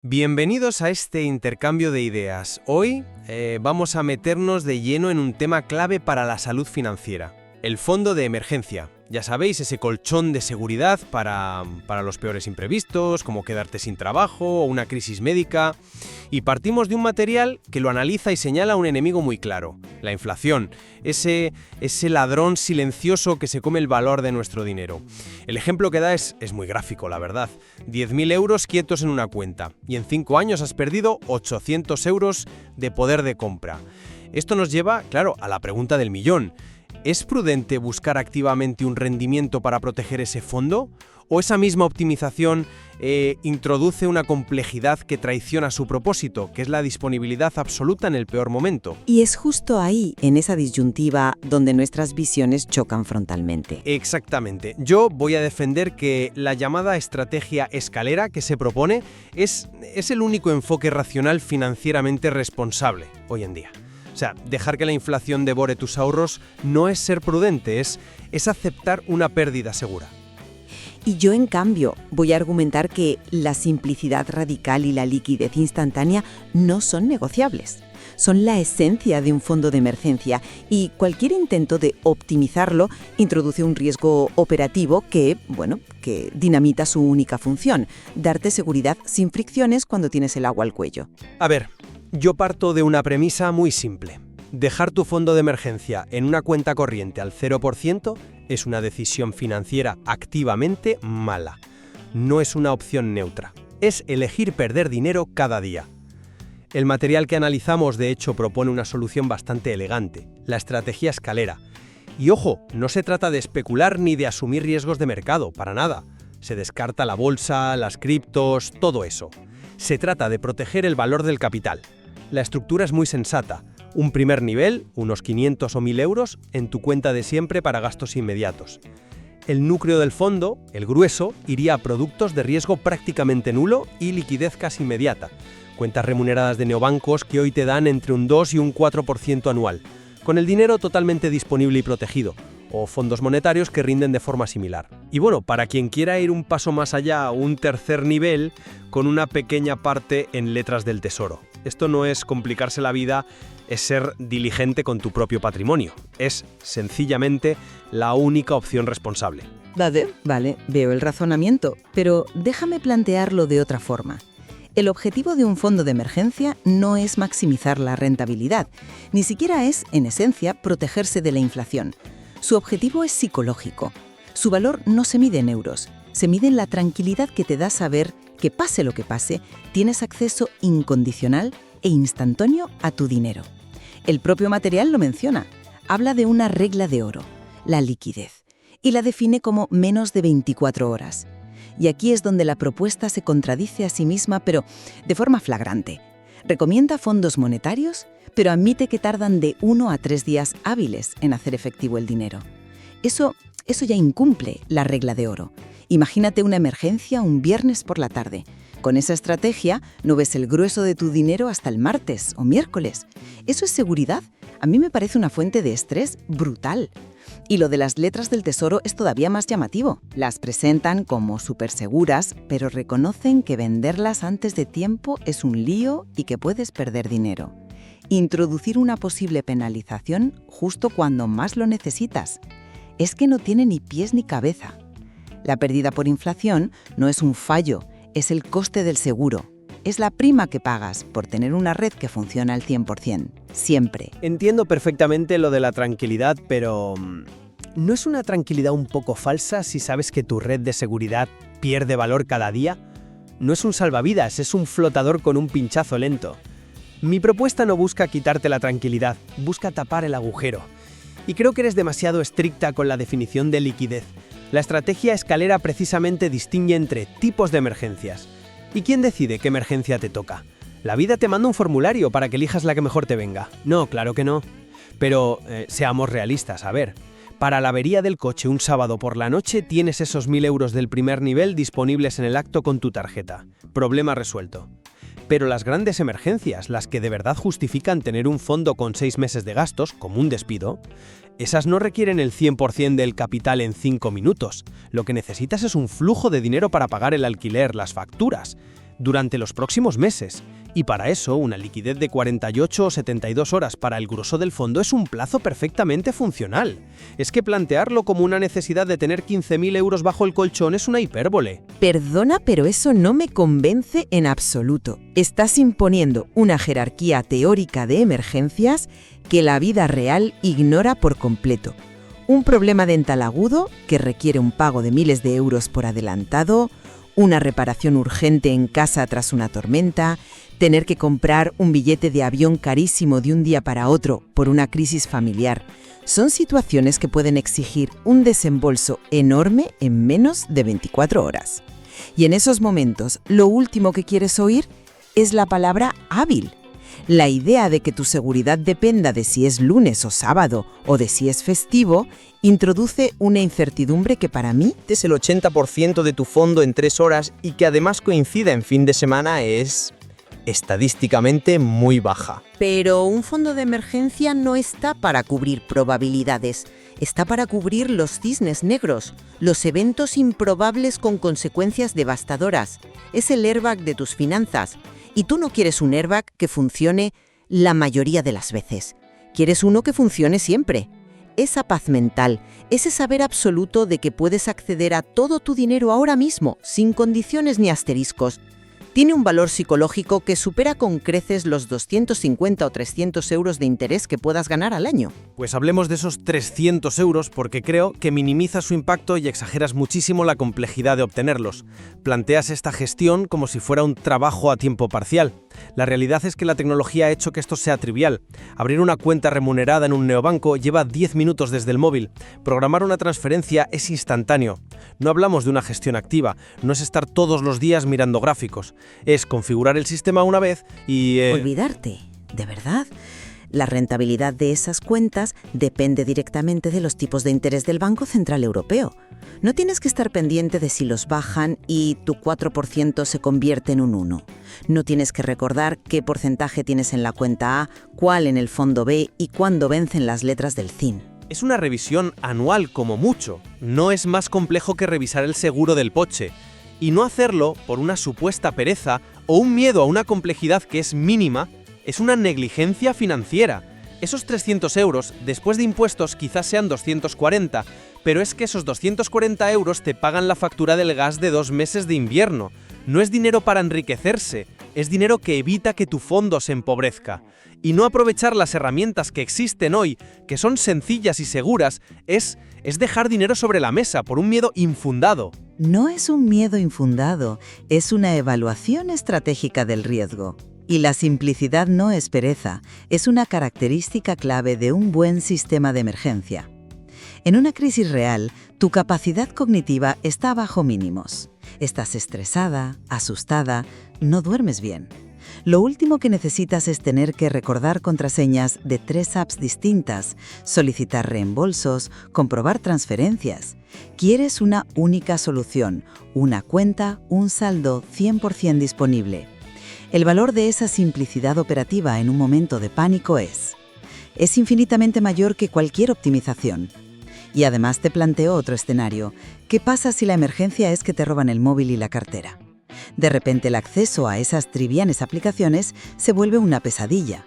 Bienvenidos a este intercambio de ideas. Hoy vamos a meternos de lleno en un tema clave para la salud financiera, el fondo de emergencia. Ya sabéis, ese colchón de seguridad para los peores imprevistos, como quedarte sin trabajo o una crisis médica. Y partimos de un material que lo analiza y señala un enemigo muy claro, la inflación, ese ladrón silencioso que se come el valor de nuestro dinero. El ejemplo que da es muy gráfico, la verdad. 10.000 euros quietos en una cuenta y en 5 años has perdido 800 euros de poder de compra. Esto nos lleva, claro, a la pregunta del millón. ¿Es prudente buscar activamente un rendimiento para proteger ese fondo? ¿O esa misma optimización introduce una complejidad que traiciona su propósito, que es la disponibilidad absoluta en el peor momento? Y es justo ahí, en esa disyuntiva, donde nuestras visiones chocan frontalmente. Exactamente. Yo voy a defender que la llamada estrategia escalera que se propone es el único enfoque racional financieramente responsable hoy en día. O sea, dejar que la inflación devore tus ahorros no es ser prudente, es aceptar una pérdida segura. Y yo, en cambio, voy a argumentar que la simplicidad radical y la liquidez instantánea no son negociables. Son la esencia de un fondo de emergencia y cualquier intento de optimizarlo introduce un riesgo operativo que dinamita su única función, darte seguridad sin fricciones cuando tienes el agua al cuello. A ver, yo parto de una premisa muy simple. Dejar tu fondo de emergencia en una cuenta corriente al 0% es una decisión financiera activamente mala. No es una opción neutra. Es elegir perder dinero cada día. El material que analizamos, de hecho, propone una solución bastante elegante, la estrategia escalera. Y ojo, no se trata de especular ni de asumir riesgos de mercado, para nada. Se descarta la bolsa, las criptos, todo eso. Se trata de proteger el valor del capital. La estructura es muy sensata. Un primer nivel, unos 500 o 1.000 euros, en tu cuenta de siempre para gastos inmediatos. El núcleo del fondo, el grueso, iría a productos de riesgo prácticamente nulo y liquidez casi inmediata. Cuentas remuneradas de neobancos que hoy te dan entre un 2 y un 4% anual, con el dinero totalmente disponible y protegido, o fondos monetarios que rinden de forma similar. Y bueno, para quien quiera ir un paso más allá, un tercer nivel, con una pequeña parte en letras del tesoro. Esto no es complicarse la vida, es ser diligente con tu propio patrimonio. Es, sencillamente, la única opción responsable. Vale, veo el razonamiento, pero déjame plantearlo de otra forma. El objetivo de un fondo de emergencia no es maximizar la rentabilidad, ni siquiera es, en esencia, protegerse de la inflación. Su objetivo es psicológico. Su valor no se mide en euros, se mide en la tranquilidad que te da saber que, pase lo que pase, tienes acceso incondicional e instantáneo a tu dinero. El propio material lo menciona. Habla de una regla de oro, la liquidez, y la define como menos de 24 horas. Y aquí es donde la propuesta se contradice a sí misma, pero de forma flagrante. Recomienda fondos monetarios, pero admite que tardan de 1 a 3 días hábiles en hacer efectivo el dinero. Eso ya incumple la regla de oro. Imagínate una emergencia un viernes por la tarde. Con esa estrategia no ves el grueso de tu dinero hasta el martes o miércoles. ¿Eso es seguridad? A mí me parece una fuente de estrés brutal. Y lo de las letras del tesoro es todavía más llamativo. Las presentan como súper seguras, pero reconocen que venderlas antes de tiempo es un lío y que puedes perder dinero. Introducir una posible penalización justo cuando más lo necesitas. Es que no tiene ni pies ni cabeza. La pérdida por inflación no es un fallo, es el coste del seguro. Es la prima que pagas por tener una red que funciona al 100%, siempre. Entiendo perfectamente lo de la tranquilidad, pero ¿no es una tranquilidad un poco falsa si sabes que tu red de seguridad pierde valor cada día? No es un salvavidas, es un flotador con un pinchazo lento. Mi propuesta no busca quitarte la tranquilidad, busca tapar el agujero. Y creo que eres demasiado estricta con la definición de liquidez. La estrategia escalera precisamente distingue entre tipos de emergencias. ¿Y quién decide qué emergencia te toca? ¿La vida te manda un formulario para que elijas la que mejor te venga? No, claro que no. Pero seamos realistas, a ver. Para la avería del coche un sábado por la noche tienes esos 1.000 euros del primer nivel disponibles en el acto con tu tarjeta. Problema resuelto. Pero las grandes emergencias, las que de verdad justifican tener un fondo con 6 meses de gastos, como un despido, esas no requieren el 100% del capital en 5 minutos. Lo que necesitas es un flujo de dinero para pagar el alquiler, las facturas. durante los próximos meses. Y para eso, una liquidez de 48 o 72 horas para el grueso del fondo es un plazo perfectamente funcional. Es que plantearlo como una necesidad de tener 15.000 euros bajo el colchón es una hipérbole. Perdona, pero eso no me convence en absoluto. Estás imponiendo una jerarquía teórica de emergencias que la vida real ignora por completo. Un problema dental agudo que requiere un pago de miles de euros por adelantado, una reparación urgente en casa tras una tormenta, tener que comprar un billete de avión carísimo de un día para otro por una crisis familiar. Son situaciones que pueden exigir un desembolso enorme en menos de 24 horas. Y en esos momentos, lo último que quieres oír es la palabra hábil. La idea de que tu seguridad dependa de si es lunes o sábado o de si es festivo introduce una incertidumbre que para mí Es el 80% de tu fondo en 3 horas y que además coincida en fin de semana es estadísticamente muy baja. Pero un fondo de emergencia no está para cubrir probabilidades, está para cubrir los cisnes negros, los eventos improbables con consecuencias devastadoras. Es el airbag de tus finanzas. Y tú no quieres un airbag que funcione la mayoría de las veces. Quieres uno que funcione siempre. Esa paz mental, ese saber absoluto de que puedes acceder a todo tu dinero ahora mismo, sin condiciones ni asteriscos, tiene un valor psicológico que supera con creces los 250 o 300 euros de interés que puedas ganar al año. Pues hablemos de esos 300 euros porque creo que minimizas su impacto y exageras muchísimo la complejidad de obtenerlos. Planteas esta gestión como si fuera un trabajo a tiempo parcial. La realidad es que la tecnología ha hecho que esto sea trivial. Abrir una cuenta remunerada en un neobanco lleva 10 minutos desde el móvil. Programar una transferencia es instantáneo. No hablamos de una gestión activa, no es estar todos los días mirando gráficos. Es configurar el sistema una vez y... Olvidarte, ¿de verdad? La rentabilidad de esas cuentas depende directamente de los tipos de interés del Banco Central Europeo. No tienes que estar pendiente de si los bajan y tu 4% se convierte en un 1. No tienes que recordar qué porcentaje tienes en la cuenta A, cuál en el fondo B y cuándo vencen las letras del CIN. Es una revisión anual como mucho. No es más complejo que revisar el seguro del coche. Y no hacerlo por una supuesta pereza o un miedo a una complejidad que es mínima es una negligencia financiera. Esos 300 euros, después de impuestos, quizás sean 240, pero es que esos 240 euros te pagan la factura del gas de 2 meses de invierno. No es dinero para enriquecerse, es dinero que evita que tu fondo se empobrezca. Y no aprovechar las herramientas que existen hoy, que son sencillas y seguras, es dejar dinero sobre la mesa por un miedo infundado. No es un miedo infundado, es una evaluación estratégica del riesgo. Y la simplicidad no es pereza, es una característica clave de un buen sistema de emergencia. En una crisis real, tu capacidad cognitiva está bajo mínimos. Estás estresada, asustada, no duermes bien. Lo último que necesitas es tener que recordar contraseñas de 3 apps distintas, solicitar reembolsos, comprobar transferencias. Quieres una única solución, una cuenta, un saldo 100% disponible. El valor de esa simplicidad operativa en un momento de pánico es infinitamente mayor que cualquier optimización. Y además te planteo otro escenario. ¿Qué pasa si la emergencia es que te roban el móvil y la cartera? De repente el acceso a esas triviales aplicaciones se vuelve una pesadilla.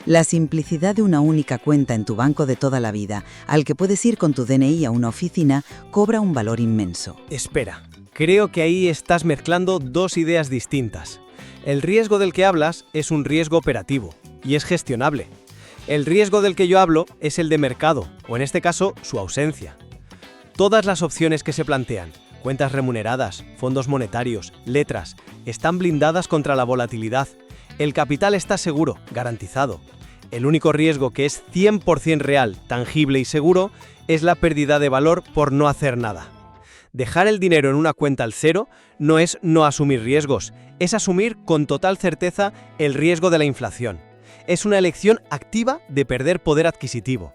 La simplicidad de una única cuenta en tu banco de toda la vida, al que puedes ir con tu DNI a una oficina, cobra un valor inmenso. Espera, creo que ahí estás mezclando 2 ideas distintas. El riesgo del que hablas es un riesgo operativo, y es gestionable. El riesgo del que yo hablo es el de mercado, o en este caso, su ausencia. Todas las opciones que se plantean, cuentas remuneradas, fondos monetarios, letras, están blindadas contra la volatilidad. El capital está seguro, garantizado. El único riesgo que es 100% real, tangible y seguro es la pérdida de valor por no hacer nada. Dejar el dinero en una cuenta al cero no es no asumir riesgos, es asumir con total certeza el riesgo de la inflación. Es una elección activa de perder poder adquisitivo.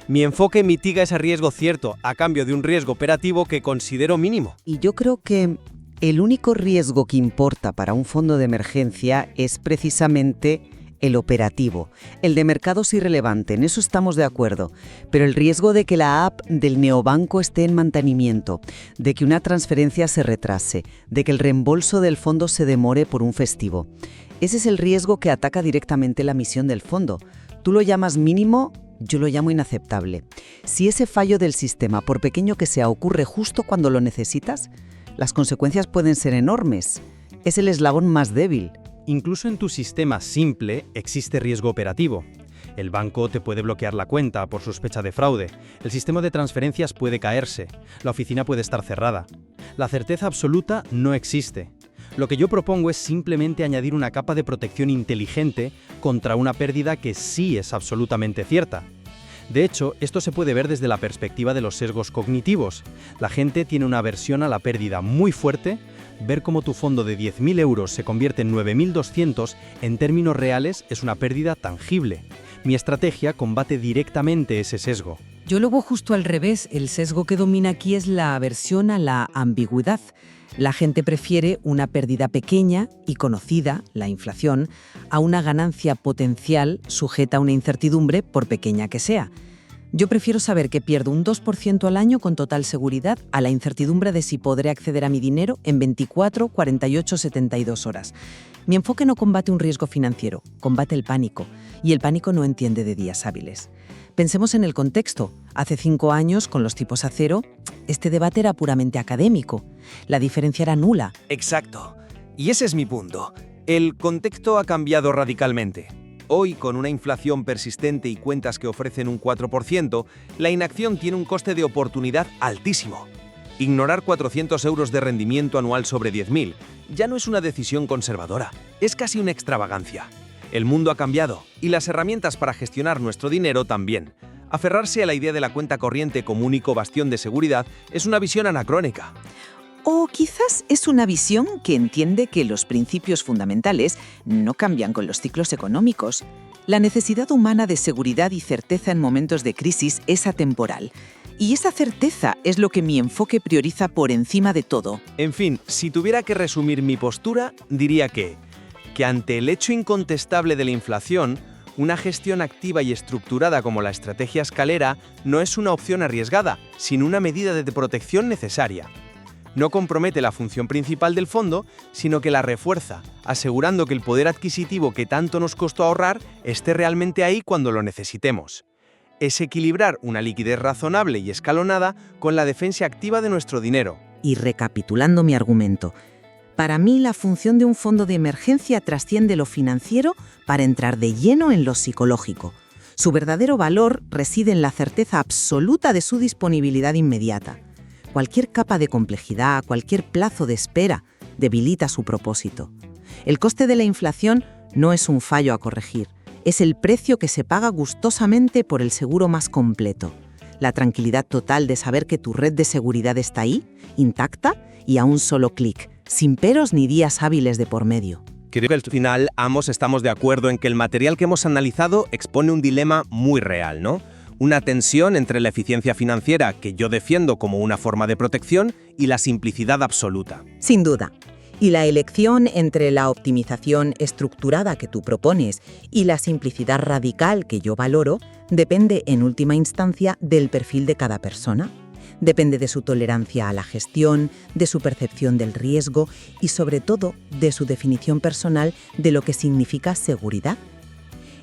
Mi enfoque mitiga ese riesgo cierto a cambio de un riesgo operativo que considero mínimo. Y yo creo que el único riesgo que importa para un fondo de emergencia es precisamente el operativo. El de mercado es irrelevante, en eso estamos de acuerdo. Pero el riesgo de que la app del neobanco esté en mantenimiento, de que una transferencia se retrase, de que el reembolso del fondo se demore por un festivo. Ese es el riesgo que ataca directamente la misión del fondo. Tú lo llamas mínimo, yo lo llamo inaceptable. Si ese fallo del sistema, por pequeño que sea, ocurre justo cuando lo necesitas, las consecuencias pueden ser enormes. Es el eslabón más débil. Incluso en tu sistema simple existe riesgo operativo. El banco te puede bloquear la cuenta por sospecha de fraude, el sistema de transferencias puede caerse, la oficina puede estar cerrada. La certeza absoluta no existe. Lo que yo propongo es simplemente añadir una capa de protección inteligente contra una pérdida que sí es absolutamente cierta. De hecho, esto se puede ver desde la perspectiva de los sesgos cognitivos. La gente tiene una aversión a la pérdida muy fuerte. Ver cómo tu fondo de 10.000 euros se convierte en 9.200 en términos reales es una pérdida tangible. Mi estrategia combate directamente ese sesgo. Yo lo veo justo al revés. El sesgo que domina aquí es la aversión a la ambigüedad. La gente prefiere una pérdida pequeña y conocida, la inflación, a una ganancia potencial sujeta a una incertidumbre por pequeña que sea. Yo prefiero saber que pierdo un 2% al año con total seguridad a la incertidumbre de si podré acceder a mi dinero en 24, 48, 72 horas. Mi enfoque no combate un riesgo financiero, combate el pánico. Y el pánico no entiende de días hábiles. Pensemos en el contexto. Hace 5 años, con los tipos a cero, este debate era puramente académico. La diferencia era nula. Exacto. Y ese es mi punto. El contexto ha cambiado radicalmente. Hoy, con una inflación persistente y cuentas que ofrecen un 4%, la inacción tiene un coste de oportunidad altísimo. Ignorar 400 euros de rendimiento anual sobre 10.000 ya no es una decisión conservadora, es casi una extravagancia. El mundo ha cambiado y las herramientas para gestionar nuestro dinero también. Aferrarse a la idea de la cuenta corriente como único bastión de seguridad es una visión anacrónica. O quizás es una visión que entiende que los principios fundamentales no cambian con los ciclos económicos. La necesidad humana de seguridad y certeza en momentos de crisis es atemporal. Y esa certeza es lo que mi enfoque prioriza por encima de todo. En fin, si tuviera que resumir mi postura, diría que ante el hecho incontestable de la inflación, una gestión activa y estructurada como la estrategia escalera no es una opción arriesgada, sino una medida de protección necesaria. No compromete la función principal del fondo, sino que la refuerza, asegurando que el poder adquisitivo que tanto nos costó ahorrar esté realmente ahí cuando lo necesitemos. Es equilibrar una liquidez razonable y escalonada con la defensa activa de nuestro dinero. Y recapitulando mi argumento, para mí la función de un fondo de emergencia trasciende lo financiero para entrar de lleno en lo psicológico. Su verdadero valor reside en la certeza absoluta de su disponibilidad inmediata. Cualquier capa de complejidad, cualquier plazo de espera, debilita su propósito. El coste de la inflación no es un fallo a corregir, es el precio que se paga gustosamente por el seguro más completo. La tranquilidad total de saber que tu red de seguridad está ahí, intacta y a un solo clic, sin peros ni días hábiles de por medio. Creo que al final ambos estamos de acuerdo en que el material que hemos analizado expone un dilema muy real, ¿no? Una tensión entre la eficiencia financiera, que yo defiendo como una forma de protección, y la simplicidad absoluta. Sin duda. Y la elección entre la optimización estructurada que tú propones y la simplicidad radical que yo valoro depende en última instancia del perfil de cada persona. Depende de su tolerancia a la gestión, de su percepción del riesgo y sobre todo de su definición personal de lo que significa seguridad.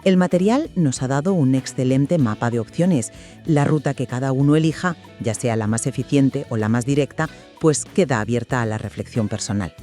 El material nos ha dado un excelente mapa de opciones. La ruta que cada uno elija, ya sea la más eficiente o la más directa, pues queda abierta a la reflexión personal.